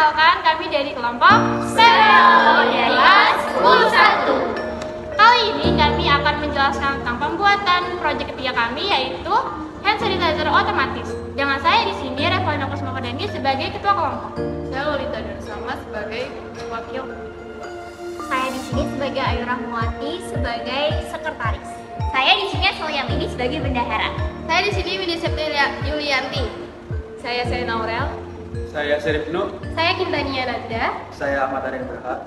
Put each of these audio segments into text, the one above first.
Perkenalkan, kami dari kelompok Stereo kelas 10. Kali ini kami akan menjelaskan tentang pembuatan proyek ketiga kami, yaitu hand sanitizer otomatis. Dengan saya di sini Revalina Kusmavardhani sebagai ketua kelompok. Saya Lolita Darsama sebagai wakil. Saya di sini sebagai Ayu Rahmawati sebagai sekretaris. Saya di sini Solia Mini sebagai bendahara. Saya di sini Widya Septiria Yulianti. Saya Serena Aurel. Saya Serif Nu. Saya Kindania Nanda. Saya Ahmad Aryan Berhak.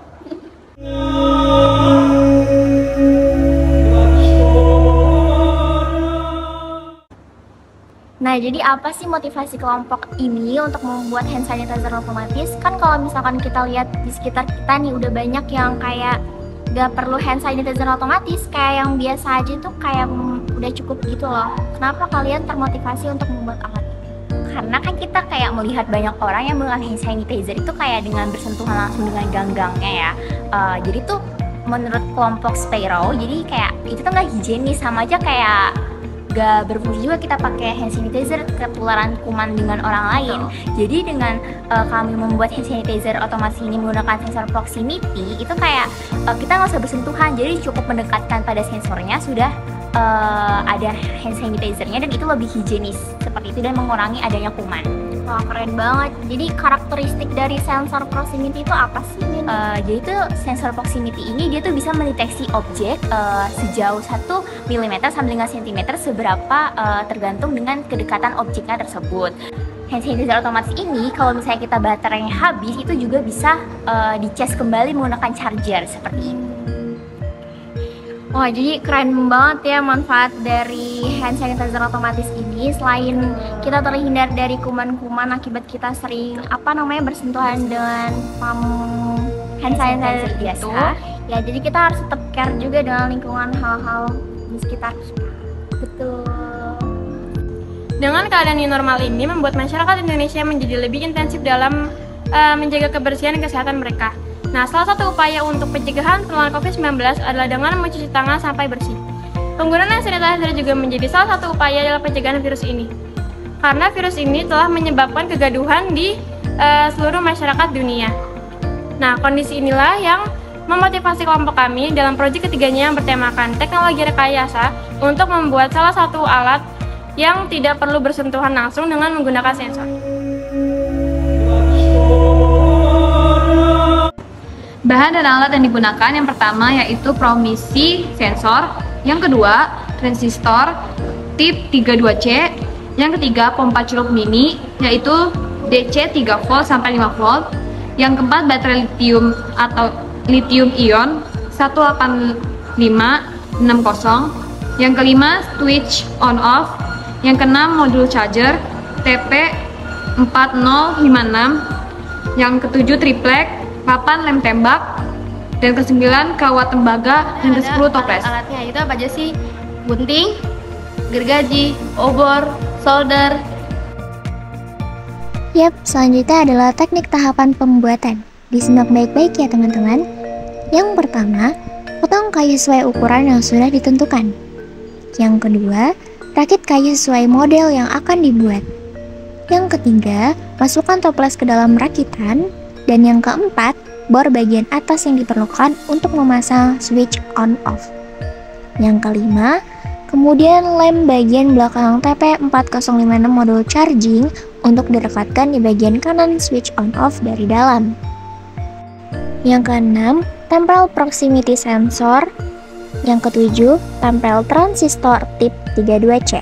Nah, jadi apa sih motivasi kelompok ini untuk membuat hand sanitizer otomatis? Kan kalau misalkan kita lihat di sekitar kita nih udah banyak yang kayak gak perlu hand sanitizer otomatis, kayak yang biasa aja tuh kayak udah cukup gitu loh. Kenapa kalian termotivasi untuk membuat alat ini? Karena kan kita kayak melihat banyak orang yang menggunakan hand sanitizer itu kayak dengan bersentuhan langsung dengan ganggangnya ya. Jadi tuh menurut kelompok Sparrow, jadi kayak itu tuh gak higienis, sama aja kayak gak berfungsi juga kita pakai hand sanitizer, ketularan kuman dengan orang lain. Jadi dengan kami membuat hand sanitizer otomatis ini menggunakan sensor proximity, itu kayak kita nggak usah bersentuhan, jadi cukup mendekatkan pada sensornya sudah ada hand sanitizernya, dan itu lebih higienis seperti itu dan mengurangi adanya kuman. Wah, keren banget. Jadi karakteristik dari sensor proximity itu apa sih? Jadi itu sensor proximity ini dia tuh bisa mendeteksi objek sejauh 1 mm sampai dengan cm seberapa tergantung dengan kedekatan objeknya tersebut. Hand sanitizer otomatis ini kalau misalnya kita baterainya habis itu juga bisa dicas kembali menggunakan charger seperti ini. Wah, jadi keren banget ya manfaat dari hand sanitizer otomatis ini. Selain kita terhindar dari kuman-kuman akibat kita sering bersentuhan dengan pump hand sanitizer biasa, ya jadi kita harus tetap care juga dengan lingkungan, hal-hal di sekitar. Betul. Dengan keadaan new normal ini membuat masyarakat Indonesia menjadi lebih intensif dalam menjaga kebersihan dan kesehatan mereka. Nah, salah satu upaya untuk pencegahan penularan COVID-19 adalah dengan mencuci tangan sampai bersih. Penggunaan hand sanitizer juga menjadi salah satu upaya dalam pencegahan virus ini. Karena virus ini telah menyebabkan kegaduhan di seluruh masyarakat dunia. Nah, kondisi inilah yang memotivasi kelompok kami dalam proyek ketiganya yang bertemakan teknologi rekayasa untuk membuat salah satu alat yang tidak perlu bersentuhan langsung dengan menggunakan sensor. Bahan dan alat yang digunakan yang pertama yaitu promisi sensor, yang kedua transistor tip 32C, yang ketiga pompa celup mini yaitu DC 3 volt sampai 5 volt, yang keempat baterai lithium atau lithium ion 18560, yang kelima switch on off, yang keenam modul charger TP4056, yang ketujuh triplek, 8 lem tembak, dan ke-9 kawat tembaga, dan ke-10 toples. Alatnya itu apa aja sih? Gunting, gergaji, obor, solder. Yap, selanjutnya adalah teknik tahapan pembuatan. Disimak baik-baik ya teman-teman. Yang pertama, potong kayu sesuai ukuran yang sudah ditentukan. Yang kedua, rakit kayu sesuai model yang akan dibuat. Yang ketiga, masukkan toples ke dalam rakitan. Dan yang keempat, bor bagian atas yang diperlukan untuk memasang switch on off. Yang kelima, kemudian lem bagian belakang TP4056 modul charging untuk direkatkan di bagian kanan switch on off dari dalam. Yang keenam, tempel proximity sensor. Yang ketujuh, tempel transistor tip 32C.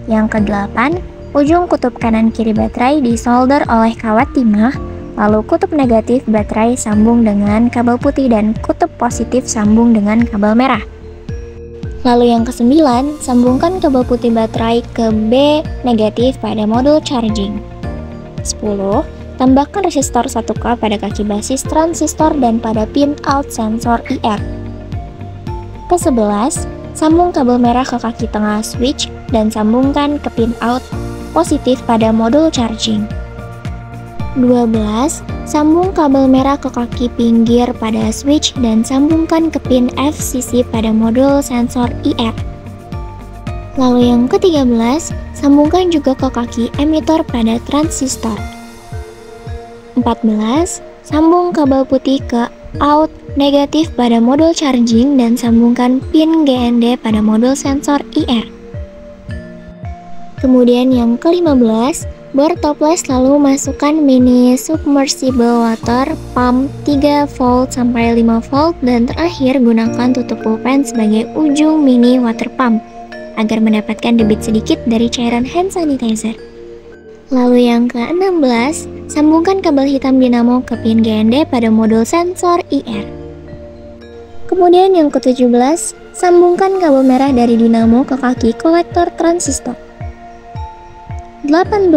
Yang kedelapan, ujung kutub kanan kiri baterai disolder oleh kawat timah. Lalu kutub negatif baterai sambung dengan kabel putih dan kutub positif sambung dengan kabel merah. Lalu yang ke-9, sambungkan kabel putih baterai ke B negatif pada modul charging. 10. Tambahkan resistor 1K pada kaki basis transistor dan pada pin out sensor IR. Ke-11, sambung kabel merah ke kaki tengah switch dan sambungkan ke pin out positif pada modul charging. 12. Sambung kabel merah ke kaki pinggir pada switch dan sambungkan ke pin FCC pada modul sensor IR. Lalu yang ke-13, sambungkan juga ke kaki emitor pada transistor. 14. Sambung kabel putih ke out negatif pada modul charging dan sambungkan pin GND pada modul sensor IR. Kemudian yang ke-15, bor toples lalu masukkan mini submersible water pump 3 volt sampai 5 volt dan terakhir gunakan tutup pulpen sebagai ujung mini water pump agar mendapatkan debit sedikit dari cairan hand sanitizer. Lalu yang ke-16, sambungkan kabel hitam dinamo ke pin GND pada modul sensor IR. Kemudian yang ke-17, sambungkan kabel merah dari dinamo ke kaki kolektor transistor. 18.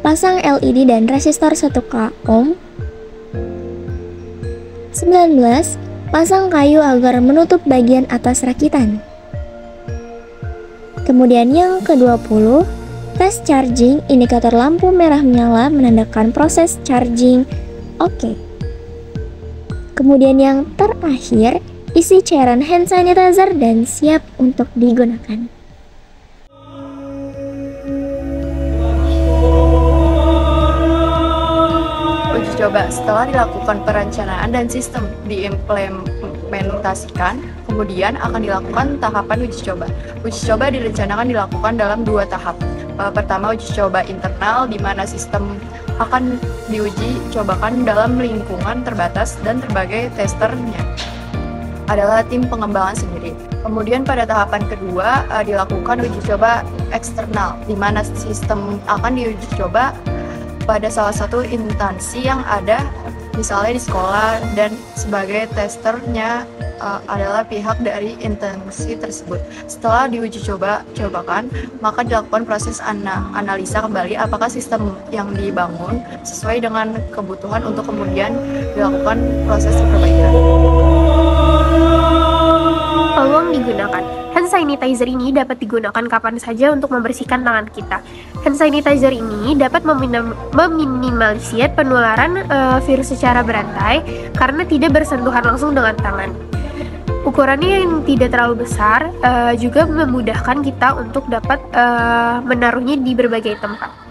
Pasang LED dan resistor 1K ohm. 19. Pasang kayu agar menutup bagian atas rakitan. Kemudian yang ke-20, tes charging, indikator lampu merah menyala menandakan proses charging oke. Kemudian yang terakhir, isi cairan hand sanitizer dan siap untuk digunakan. Uji coba setelah dilakukan perencanaan dan sistem diimplementasikan, kemudian akan dilakukan tahapan uji coba. Uji coba direncanakan dilakukan dalam 2 tahap. Pertama, uji coba internal di mana sistem akan diuji cobakan dalam lingkungan terbatas dan berbagai testernya adalah tim pengembangan sendiri. Kemudian pada tahapan kedua dilakukan uji coba eksternal di mana sistem akan diuji coba pada salah satu instansi yang ada, misalnya di sekolah, dan sebagai testernya adalah pihak dari instansi tersebut. Setelah diuji cobakan, maka dilakukan proses analisa kembali apakah sistem yang dibangun sesuai dengan kebutuhan untuk kemudian dilakukan proses perbaikan. Peluang digunakan. Hand sanitizer ini dapat digunakan kapan saja untuk membersihkan tangan kita. Hand sanitizer ini dapat meminimalisir penularan virus secara berantai karena tidak bersentuhan langsung dengan tangan. Ukurannya yang tidak terlalu besar juga memudahkan kita untuk dapat menaruhnya di berbagai tempat.